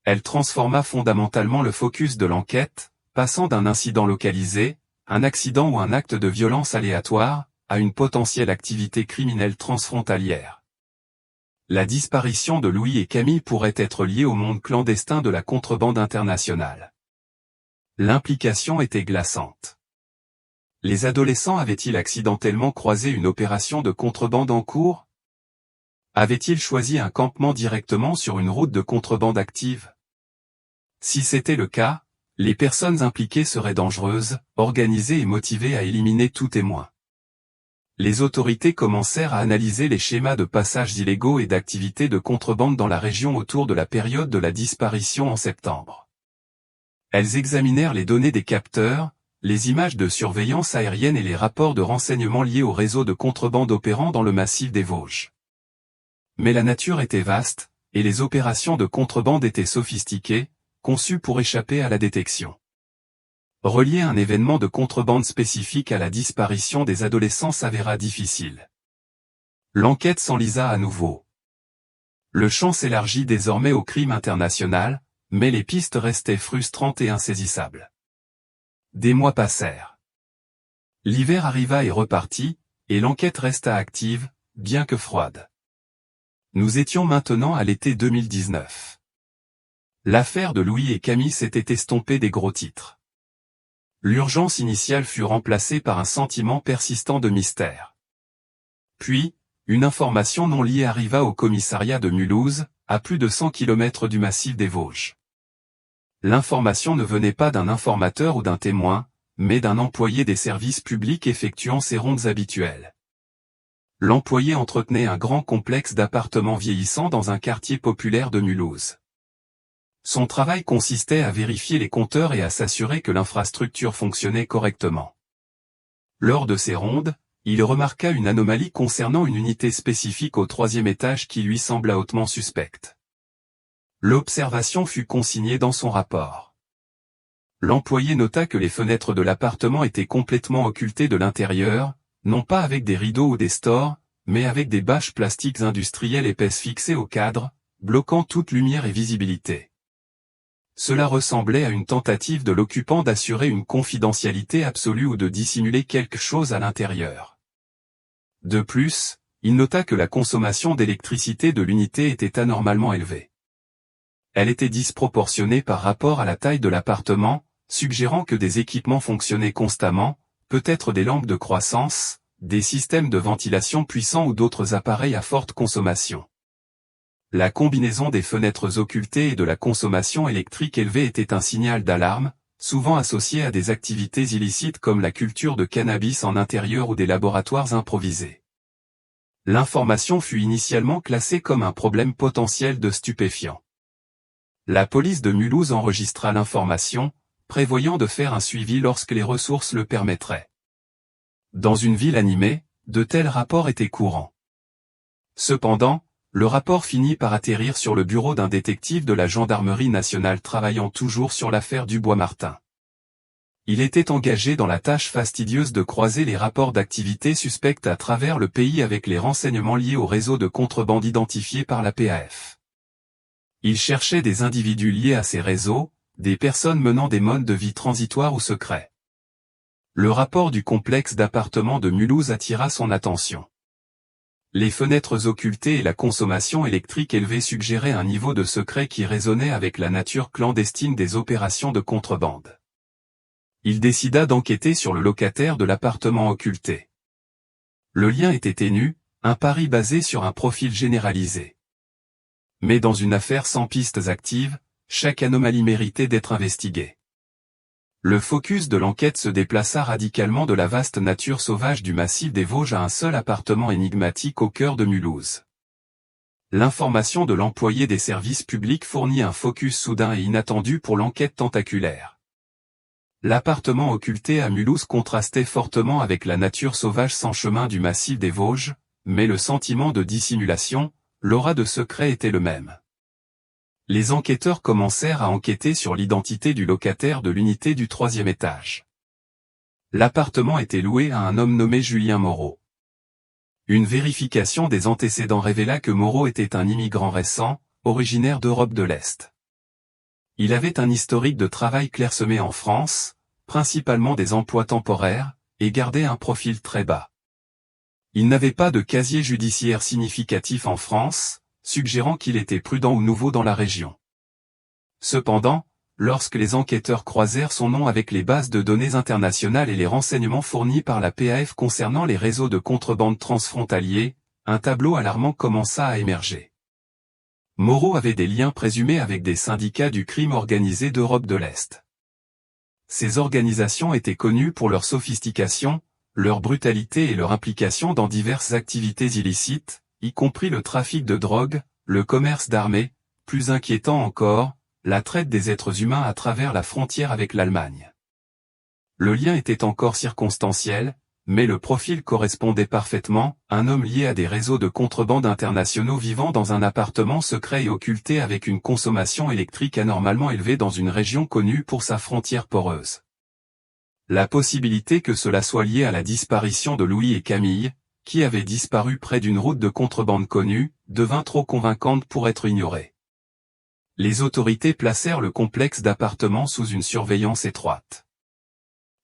Elle transforma fondamentalement le focus de l'enquête, passant d'un incident localisé, un accident ou un acte de violence aléatoire, à une potentielle activité criminelle transfrontalière. La disparition de Louis et Camille pourrait être liée au monde clandestin de la contrebande internationale. L'implication était glaçante. Les adolescents avaient-ils accidentellement croisé une opération de contrebande en cours? Avait-il choisi un campement directement sur une route de contrebande active? Si c'était le cas, les personnes impliquées seraient dangereuses, organisées et motivées à éliminer tout témoin. Les autorités commencèrent à analyser les schémas de passages illégaux et d'activités de contrebande dans la région autour de la période de la disparition en septembre. Elles examinèrent les données des capteurs, les images de surveillance aérienne et les rapports de renseignements liés au réseau de contrebande opérant dans le massif des Vosges. Mais la nature était vaste, et les opérations de contrebande étaient sophistiquées, conçues pour échapper à la détection. Relier un événement de contrebande spécifique à la disparition des adolescents s'avéra difficile. L'enquête s'enlisa à nouveau. Le champ s'élargit désormais au crime international, mais les pistes restaient frustrantes et insaisissables. Des mois passèrent. L'hiver arriva et repartit, et l'enquête resta active, bien que froide. Nous étions maintenant à l'été 2019. L'affaire de Louis et Camille s'était estompée des gros titres. L'urgence initiale fut remplacée par un sentiment persistant de mystère. Puis, une information non liée arriva au commissariat de Mulhouse, à plus de 100 km du massif des Vosges. L'information ne venait pas d'un informateur ou d'un témoin, mais d'un employé des services publics effectuant ses rondes habituelles. L'employé entretenait un grand complexe d'appartements vieillissants dans un quartier populaire de Mulhouse. Son travail consistait à vérifier les compteurs et à s'assurer que l'infrastructure fonctionnait correctement. Lors de ces rondes, Il remarqua une anomalie concernant une unité spécifique au 3e étage qui lui sembla hautement suspecte. L'observation fut consignée dans son rapport. L'employé nota que les fenêtres de l'appartement étaient complètement occultées de l'intérieur, non pas avec des rideaux ou des stores, mais avec des bâches plastiques industrielles épaisses fixées au cadre, bloquant toute lumière et visibilité. Cela ressemblait à une tentative de l'occupant d'assurer une confidentialité absolue ou de dissimuler quelque chose à l'intérieur. De plus, il nota que la consommation d'électricité de l'unité était anormalement élevée. Elle était disproportionnée par rapport à la taille de l'appartement, suggérant que des équipements fonctionnaient constamment, peut-être des lampes de croissance, des systèmes de ventilation puissants ou d'autres appareils à forte consommation. La combinaison des fenêtres occultées et de la consommation électrique élevée était un signal d'alarme, souvent associé à des activités illicites comme la culture de cannabis en intérieur ou des laboratoires improvisés. L'information fut initialement classée comme un problème potentiel de stupéfiants. La police de Mulhouse enregistra l'information, prévoyant de faire un suivi lorsque les ressources le permettraient. Dans une ville animée, de tels rapports étaient courants. Cependant, le rapport finit par atterrir sur le bureau d'un détective de la gendarmerie nationale travaillant toujours sur l'affaire Dubois-Martin. Il était engagé dans la tâche fastidieuse de croiser les rapports d'activités suspectes à travers le pays avec les renseignements liés au réseau de contrebande identifié par la PAF. Il cherchait des individus liés à ces réseaux, des personnes menant des modes de vie transitoires ou secrets. Le rapport du complexe d'appartements de Mulhouse attira son attention. Les fenêtres occultées et la consommation électrique élevée suggéraient un niveau de secret qui résonnait avec la nature clandestine des opérations de contrebande. Il décida d'enquêter sur le locataire de l'appartement occulté. Le lien était ténu, un pari basé sur un profil généralisé. Mais dans une affaire sans pistes actives, chaque anomalie méritait d'être investiguée. Le focus de l'enquête se déplaça radicalement de la vaste nature sauvage du massif des Vosges à un seul appartement énigmatique au cœur de Mulhouse. L'information de l'employé des services publics fournit un focus soudain et inattendu pour l'enquête tentaculaire. L'appartement occulté à Mulhouse contrastait fortement avec la nature sauvage sans chemin du massif des Vosges, mais le sentiment de dissimulation, l'aura de secret était le même. Les enquêteurs commencèrent à enquêter sur l'identité du locataire de l'unité du 3e étage. L'appartement était loué à un homme nommé Julien Moreau. Une vérification des antécédents révéla que Moreau était un immigrant récent, originaire d'Europe de l'Est. Il avait un historique de travail clairsemé en France, principalement des emplois temporaires, et gardait un profil très bas. Il n'avait pas de casier judiciaire significatif en France, suggérant qu'il était prudent ou nouveau dans la région. Cependant, lorsque les enquêteurs croisèrent son nom avec les bases de données internationales et les renseignements fournis par la PAF concernant les réseaux de contrebande transfrontaliers, un tableau alarmant commença à émerger. Moreau avait des liens présumés avec des syndicats du crime organisé d'Europe de l'Est. Ces organisations étaient connues pour leur sophistication, leur brutalité et leur implication dans diverses activités illicites, y compris le trafic de drogue, le commerce d'armes, plus inquiétant encore, la traite des êtres humains à travers la frontière avec l'Allemagne. Le lien était encore circonstanciel, mais le profil correspondait parfaitement, un homme lié à des réseaux de contrebande internationaux vivant dans un appartement secret et occulté avec une consommation électrique anormalement élevée dans une région connue pour sa frontière poreuse. La possibilité que cela soit lié à la disparition de Louis et Camille, qui avaient disparu près d'une route de contrebande connue, devint trop convaincante pour être ignorée. Les autorités placèrent le complexe d'appartements sous une surveillance étroite.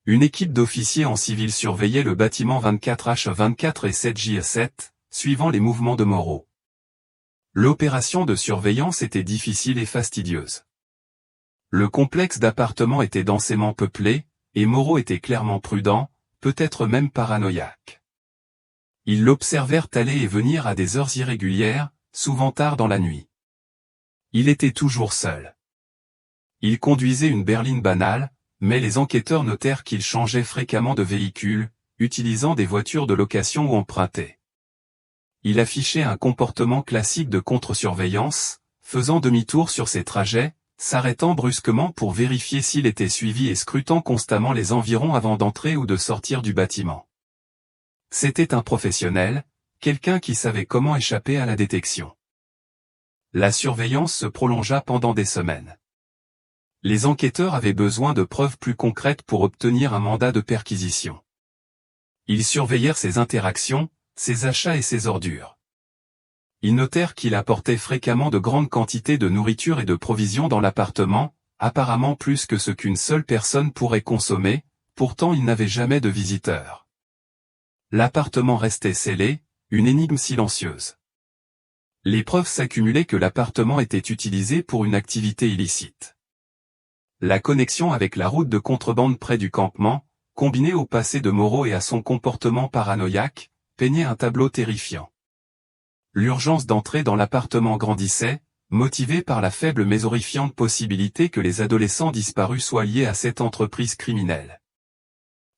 Une équipe d'officiers en civil surveillait le bâtiment 24H24 et 7J7, suivant les mouvements de Moreau. L'opération de surveillance était difficile et fastidieuse. Le complexe d'appartements était densément peuplé, et Moreau était clairement prudent, peut-être même paranoïaque. Ils l'observèrent aller et venir à des heures irrégulières, souvent tard dans la nuit. Il était toujours seul. Il conduisait une berline banale, mais les enquêteurs notèrent qu'il changeait fréquemment de véhicule, utilisant des voitures de location ou empruntées. Il affichait un comportement classique de contre-surveillance, faisant demi-tour sur ses trajets, s'arrêtant brusquement pour vérifier s'il était suivi et scrutant constamment les environs avant d'entrer ou de sortir du bâtiment. C'était un professionnel, quelqu'un qui savait comment échapper à la détection. La surveillance se prolongea pendant des semaines. Les enquêteurs avaient besoin de preuves plus concrètes pour obtenir un mandat de perquisition. Ils surveillèrent ses interactions, ses achats et ses ordures. Ils notèrent qu'il apportait fréquemment de grandes quantités de nourriture et de provisions dans l'appartement, apparemment plus que ce qu'une seule personne pourrait consommer, pourtant il n'avait jamais de visiteurs. L'appartement restait scellé, une énigme silencieuse. Les preuves s'accumulaient que l'appartement était utilisé pour une activité illicite. La connexion avec la route de contrebande près du campement, combinée au passé de Moreau et à son comportement paranoïaque, peignait un tableau terrifiant. L'urgence d'entrer dans l'appartement grandissait, motivée par la faible mais horrifiante possibilité que les adolescents disparus soient liés à cette entreprise criminelle.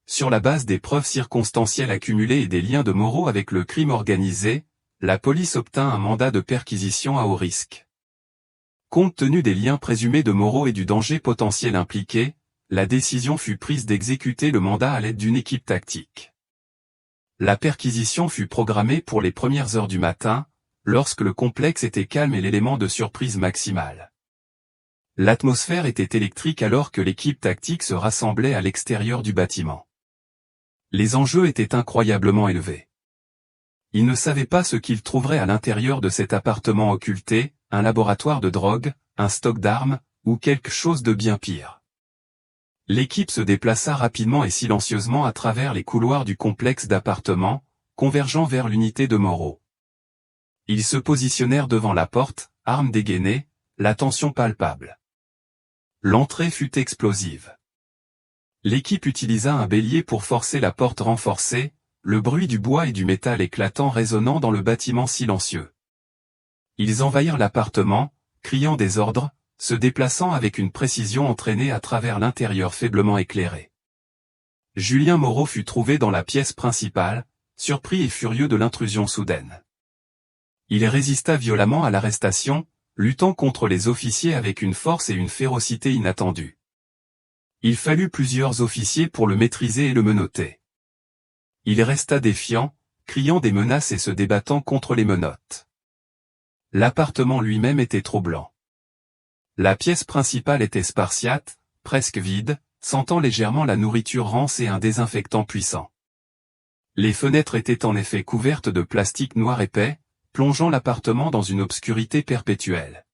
Sur la base des preuves circonstancielles accumulées et des liens de Moreau avec le crime organisé, la police obtint un mandat de perquisition à haut risque. Compte tenu des liens présumés de Moreau et du danger potentiel impliqué, la décision fut prise d'exécuter le mandat à l'aide d'une équipe tactique. La perquisition fut programmée pour les premières heures du matin, lorsque le complexe était calme et l'élément de surprise maximal. L'atmosphère était électrique alors que l'équipe tactique se rassemblait à l'extérieur du bâtiment. Les enjeux étaient incroyablement élevés. Ils ne savaient pas ce qu'ils trouveraient à l'intérieur de cet appartement occulté, un laboratoire de drogue, un stock d'armes, ou quelque chose de bien pire. L'équipe se déplaça rapidement et silencieusement à travers les couloirs du complexe d'appartements, convergeant vers l'unité de Moreau. Ils se positionnèrent devant la porte, armes dégainées, la tension palpable. L'entrée fut explosive. L'équipe utilisa un bélier pour forcer la porte renforcée, le bruit du bois et du métal éclatant résonnant dans le bâtiment silencieux. Ils envahirent l'appartement, criant des ordres, se déplaçant avec une précision entraînée à travers l'intérieur faiblement éclairé. Julien Moreau fut trouvé dans la pièce principale, surpris et furieux de l'intrusion soudaine. Il résista violemment à l'arrestation, luttant contre les officiers avec une force et une férocité inattendues. Il fallut plusieurs officiers pour le maîtriser et le menotter. Il resta défiant, criant des menaces et se débattant contre les menottes. L'appartement lui-même était troublant. La pièce principale était spartiate, presque vide, sentant légèrement la nourriture rance et un désinfectant puissant. Les fenêtres étaient en effet couvertes de plastique noir épais, plongeant l'appartement dans une obscurité perpétuelle.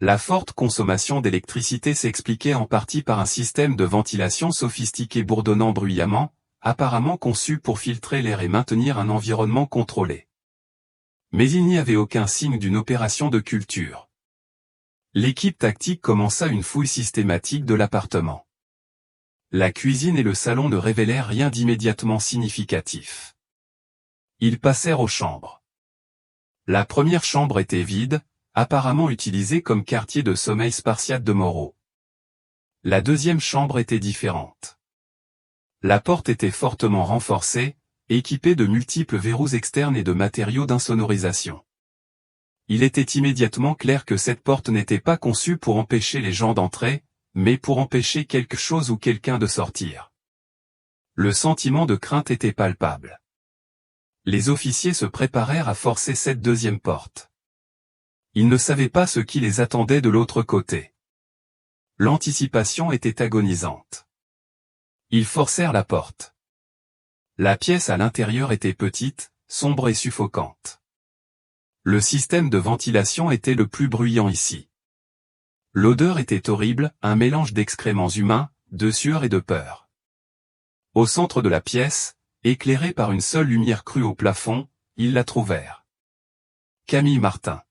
La forte consommation d'électricité s'expliquait en partie par un système de ventilation sophistiqué bourdonnant bruyamment, apparemment conçu pour filtrer l'air et maintenir un environnement contrôlé. Mais il n'y avait aucun signe d'une opération de culture. L'équipe tactique commença une fouille systématique de l'appartement. La cuisine et le salon ne révélèrent rien d'immédiatement significatif. Ils passèrent aux chambres. La première chambre était vide, apparemment utilisée comme quartier de sommeil spartiate de Moreau. La deuxième chambre était différente. La porte était fortement renforcée, équipée de multiples verrous externes et de matériaux d'insonorisation. Il était immédiatement clair que cette porte n'était pas conçue pour empêcher les gens d'entrer, mais pour empêcher quelque chose ou quelqu'un de sortir. Le sentiment de crainte était palpable. Les officiers se préparèrent à forcer cette deuxième porte. Ils ne savaient pas ce qui les attendait de l'autre côté. L'anticipation était agonisante. Ils forcèrent la porte. La pièce à l'intérieur était petite, sombre et suffocante. Le système de ventilation était le plus bruyant ici. L'odeur était horrible, un mélange d'excréments humains, de sueur et de peur. Au centre de la pièce, éclairée par une seule lumière crue au plafond, ils la trouvèrent. Camille Martin.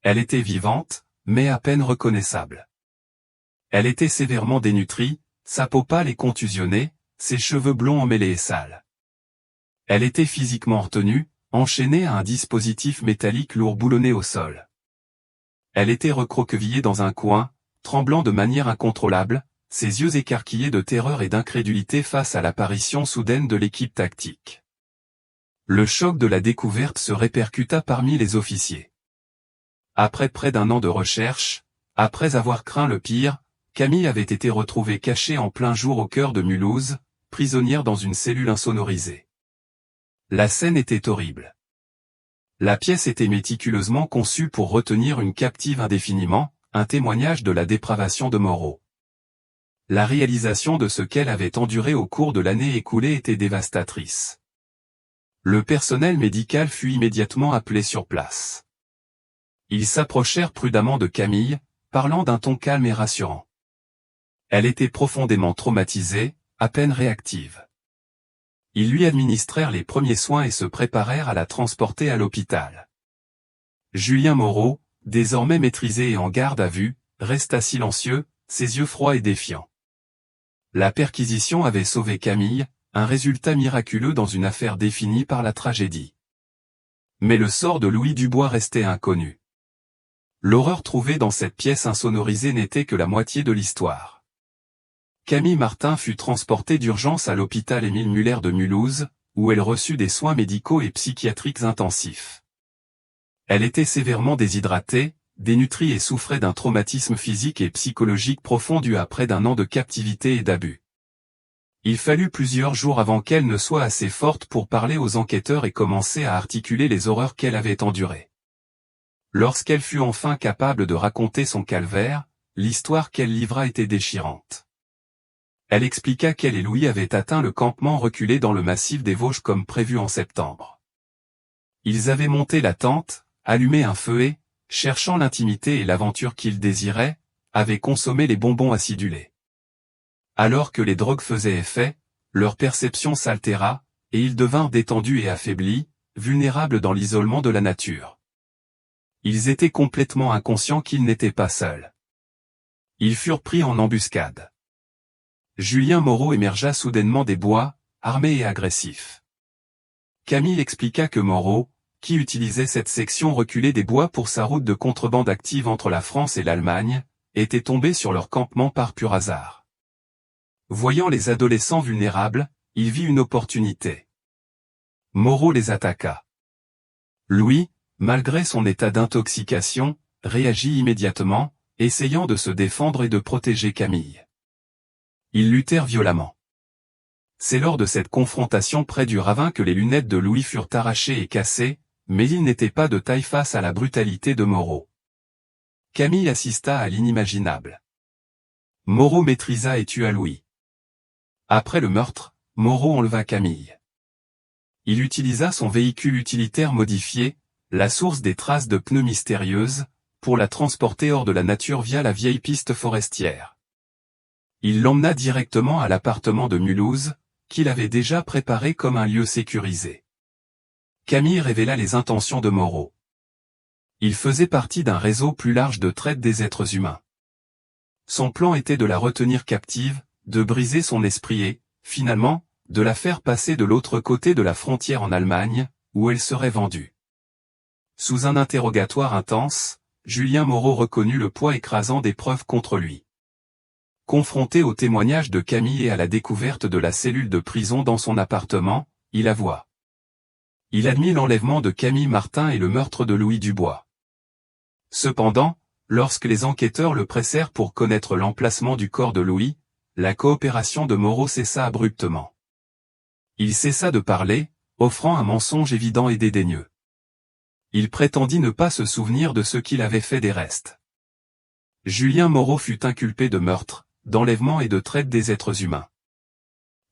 Elle était vivante, mais à peine reconnaissable. Elle était sévèrement dénutrie, sa peau pâle et contusionnée, ses cheveux blonds emmêlés et sales. Elle était physiquement retenue, enchaînée à un dispositif métallique lourd boulonné au sol. Elle était recroquevillée dans un coin, tremblant de manière incontrôlable, ses yeux écarquillés de terreur et d'incrédulité face à l'apparition soudaine de l'équipe tactique. Le choc de la découverte se répercuta parmi les officiers. Après près d'un an de recherche, après avoir craint le pire, Camille avait été retrouvée cachée en plein jour au cœur de Mulhouse, prisonnière dans une cellule insonorisée. La scène était horrible. La pièce était méticuleusement conçue pour retenir une captive indéfiniment, un témoignage de la dépravation de Moreau. La réalisation de ce qu'elle avait enduré au cours de l'année écoulée était dévastatrice. Le personnel médical fut immédiatement appelé sur place. Ils s'approchèrent prudemment de Camille, parlant d'un ton calme et rassurant. Elle était profondément traumatisée, à peine réactive. Ils lui administrèrent les premiers soins et se préparèrent à la transporter à l'hôpital. Julien Moreau, désormais maîtrisé et en garde à vue, resta silencieux, ses yeux froids et défiants. La perquisition avait sauvé Camille, un résultat miraculeux dans une affaire définie par la tragédie. Mais le sort de Louis Dubois restait inconnu. L'horreur trouvée dans cette pièce insonorisée n'était que la moitié de l'histoire. Camille Martin fut transportée d'urgence à l'hôpital Émile Muller de Mulhouse, où elle reçut des soins médicaux et psychiatriques intensifs. Elle était sévèrement déshydratée, dénutrie et souffrait d'un traumatisme physique et psychologique profond dû à près d'un an de captivité et d'abus. Il fallut plusieurs jours avant qu'elle ne soit assez forte pour parler aux enquêteurs et commencer à articuler les horreurs qu'elle avait endurées. Lorsqu'elle fut enfin capable de raconter son calvaire, l'histoire qu'elle livra était déchirante. Elle expliqua qu'elle et Louis avaient atteint le campement reculé dans le massif des Vosges comme prévu en septembre. Ils avaient monté la tente, allumé un feu et, cherchant l'intimité et l'aventure qu'ils désiraient, avaient consommé les bonbons acidulés. Alors que les drogues faisaient effet, leur perception s'altéra, et ils devinrent détendus et affaiblis, vulnérables dans l'isolement de la nature. Ils étaient complètement inconscients qu'ils n'étaient pas seuls. Ils furent pris en embuscade. Julien Moreau émergea soudainement des bois, armé et agressif. Camille expliqua que Moreau, qui utilisait cette section reculée des bois pour sa route de contrebande active entre la France et l'Allemagne, était tombé sur leur campement par pur hasard. Voyant les adolescents vulnérables, il vit une opportunité. Moreau les attaqua. Louis, malgré son état d'intoxication, réagit immédiatement, essayant de se défendre et de protéger Camille. Ils luttèrent violemment. C'est lors de cette confrontation près du ravin que les lunettes de Louis furent arrachées et cassées, mais il n'était pas de taille face à la brutalité de Moreau. Camille assista à l'inimaginable. Moreau maîtrisa et tua Louis. Après le meurtre, Moreau enleva Camille. Il utilisa son véhicule utilitaire modifié, la source des traces de pneus mystérieuses, pour la transporter hors de la nature via la vieille piste forestière. Il l'emmena directement à l'appartement de Mulhouse, qu'il avait déjà préparé comme un lieu sécurisé. Camille révéla les intentions de Moreau. Il faisait partie d'un réseau plus large de traite des êtres humains. Son plan était de la retenir captive, de briser son esprit et, finalement, de la faire passer de l'autre côté de la frontière en Allemagne, où elle serait vendue. Sous un interrogatoire intense, Julien Moreau reconnut le poids écrasant des preuves contre lui. Confronté au témoignage de Camille et à la découverte de la cellule de prison dans son appartement, il avoua. Il admit l'enlèvement de Camille Martin et le meurtre de Louis Dubois. Cependant, lorsque les enquêteurs le pressèrent pour connaître l'emplacement du corps de Louis, la coopération de Moreau cessa abruptement. Il cessa de parler, offrant un mensonge évident et dédaigneux. Il prétendit ne pas se souvenir de ce qu'il avait fait des restes. Julien Moreau fut inculpé de meurtre, d'enlèvement et de traite des êtres humains.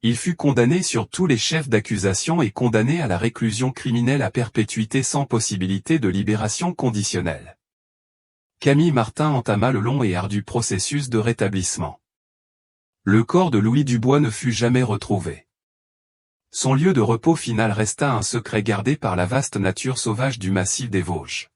Il fut condamné sur tous les chefs d'accusation et condamné à la réclusion criminelle à perpétuité sans possibilité de libération conditionnelle. Camille Martin entama le long et ardu processus de rétablissement. Le corps de Louis Dubois ne fut jamais retrouvé. Son lieu de repos final resta un secret gardé par la vaste nature sauvage du massif des Vosges.